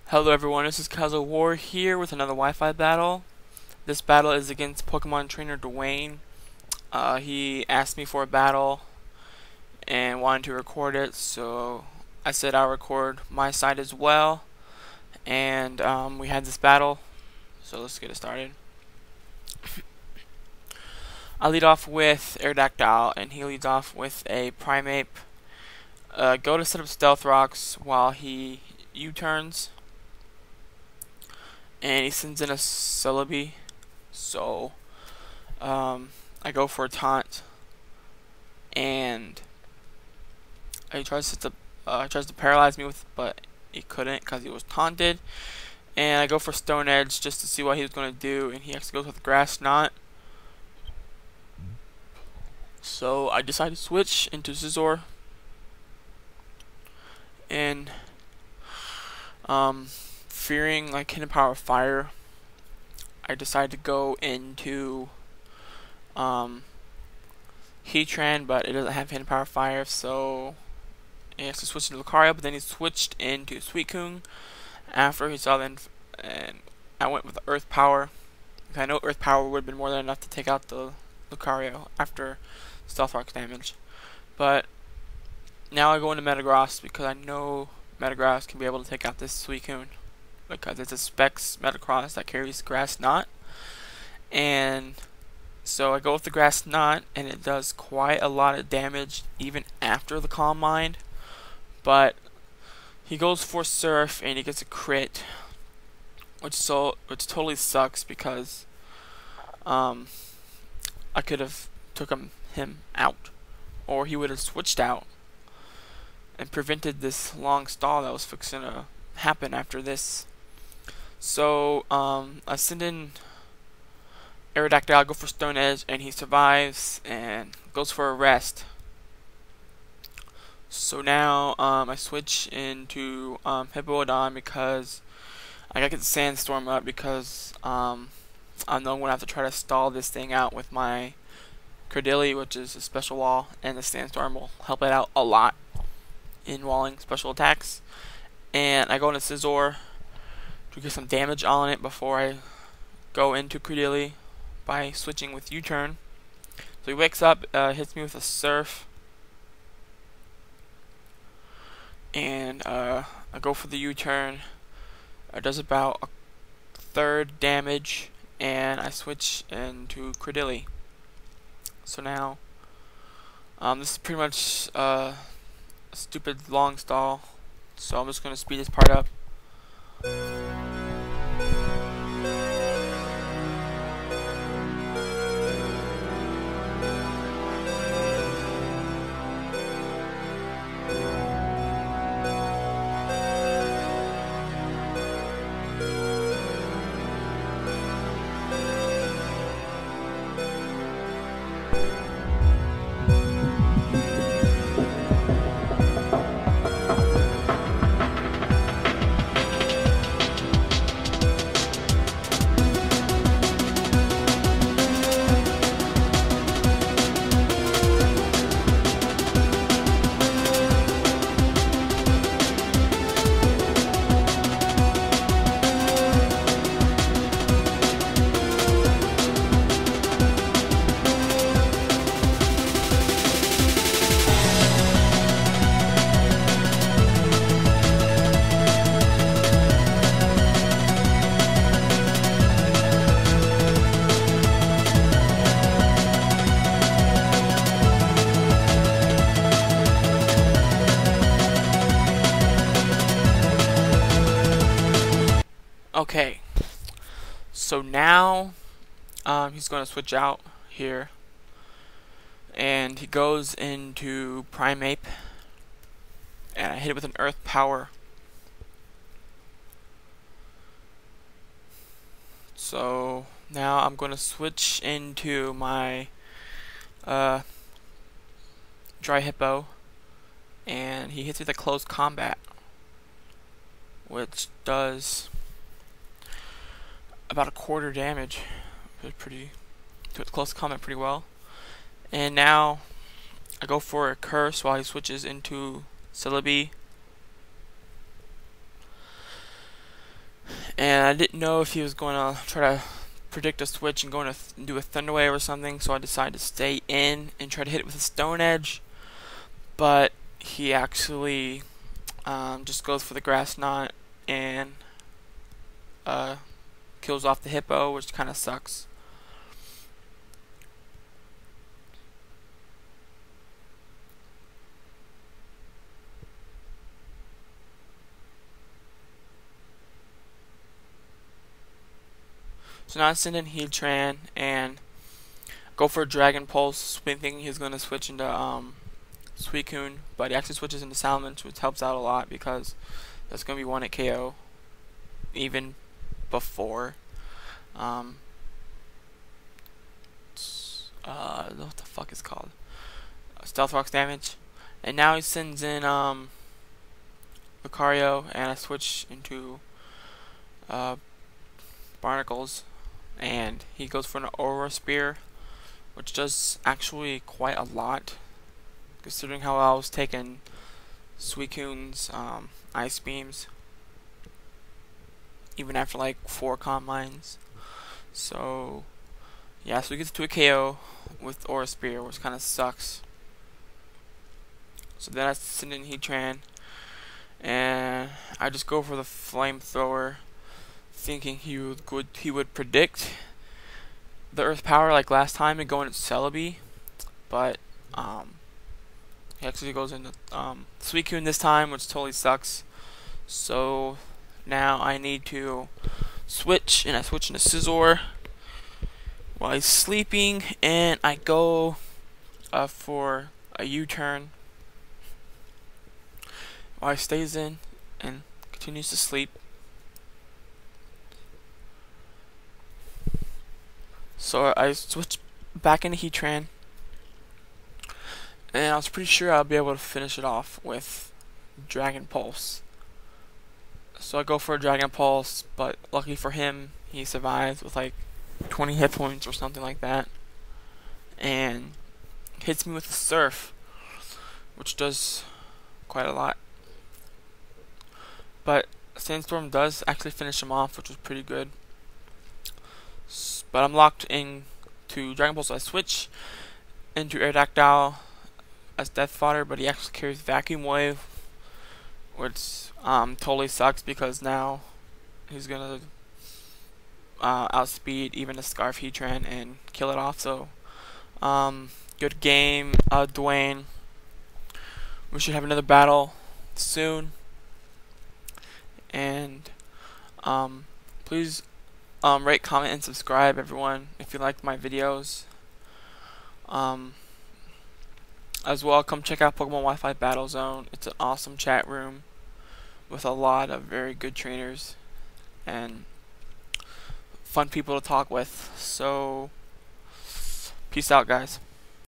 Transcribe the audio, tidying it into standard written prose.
Hello everyone, this is Kazo War here with another Wi-Fi battle. This battle is against PokemonTrainerDwayne. He asked me for a battle and wanted to record it, so I said I'll record my side as well. And we had this battle, so let's get it started. I lead off with Aerodactyl, and he leads off with a Primeape. Go to set up Stealth Rocks while he U-turns. And he sends in a Celebi, so I go for a taunt, and he tries to paralyze me with, but he couldn't because he was taunted. And I go for Stone Edge just to see what he was going to do, and he actually goes with Grass Knot. So I decided to switch into Scizor, and fearing like Hidden Power of Fire, I decided to go into Heatran, but it doesn't have Hidden Power of Fire, so he has to switch into Lucario. But then he switched into Suicune after he saw that, and I went with Earth Power because I know Earth Power would have been more than enough to take out the Lucario after Stealth Rock's damage. But now I go into Metagross because I know Metagross can be able to take out this Suicune, because it's a Specs Metagross that carries Grass Knot. And so I go with the Grass Knot, and it does quite a lot of damage even after the Calm Mind. But he goes for Surf, and he gets a crit, which totally sucks because I could have took him out, or he would have switched out and prevented this long stall that was fixing to happen after this. So I send in Aerodactyl, go for Stone Edge, and he survives and goes for a rest. So now I switch into Hippowdon because I gotta get the Sandstorm up, because I know I'm gonna have to try to stall this thing out with my Credilli, which is a special wall, and the Sandstorm will help it out a lot in walling special attacks. And I go into Scizor to get some damage on it before I go into Credilli by switching with U-turn. So he wakes up, hits me with a Surf, and I go for the U-turn. It does about a third damage, and I switch into Credilli. So now this is pretty much a stupid long stall, so I'm just going to speed this part up. Okay, so now he's going to switch out here, and he goes into Primeape, and I hit it with an Earth Power. So now I'm going to switch into my Dry Hippo, and he hits with a Close Combat, which does about a quarter damage. Pretty to its Close Combat pretty well. And now I go for a Curse while he switches into Celebi. and I didn't know if he was going to try to predict a switch and going to do a Thunder Wave or something, so I decided to stay in and try to hit it with a Stone Edge, but he actually just goes for the Grass Knot and kills off the Hippo, which kind of sucks. So now I send in Heatran and go for a Dragon Pulse, thinking he's going to switch into Suicune, but he actually switches into Salamence, which helps out a lot because that's going to be one at KO even before what the fuck is called Stealth Rock's damage. And now he sends in Lucario, and I switch into Barnacles, and he goes for an Aura Spear, which does actually quite a lot, considering how I was taking Suicune's Ice Beams, even after like 4 Combines. So yeah, so he gets to a KO with Aura Spear, which kind of sucks. So then I send in Heatran, and I just go for the Flamethrower, thinking he would predict the Earth Power like last time and go into Celebi, but he actually goes into Suicune this time, which totally sucks. So now I need to switch, and I switch into Scizor while he's sleeping, and I go for a U-turn while he stays in and continues to sleep. So I switch back into Heatran, and I was pretty sure I'll be able to finish it off with Dragon Pulse. So I go for a Dragon Pulse, but luckily for him, he survives with like 20 hit points or something like that, and hits me with the Surf, which does quite a lot. But Sandstorm does actually finish him off, which was pretty good. But I'm locked into Dragon Pulse, so I switch into Aerodactyl as Death Fodder, but he actually carries Vacuum Wave, which totally sucks because now he's gonna outspeed even a Scarf Heatran and kill it off. So good game, Dwayne. We should have another battle soon, and please rate, comment, and subscribe, everyone, if you liked my videos. As well, come check out Pokemon Wi-Fi Battle Zone. It's an awesome chat room with a lot of very good trainers and fun people to talk with. So, peace out, guys.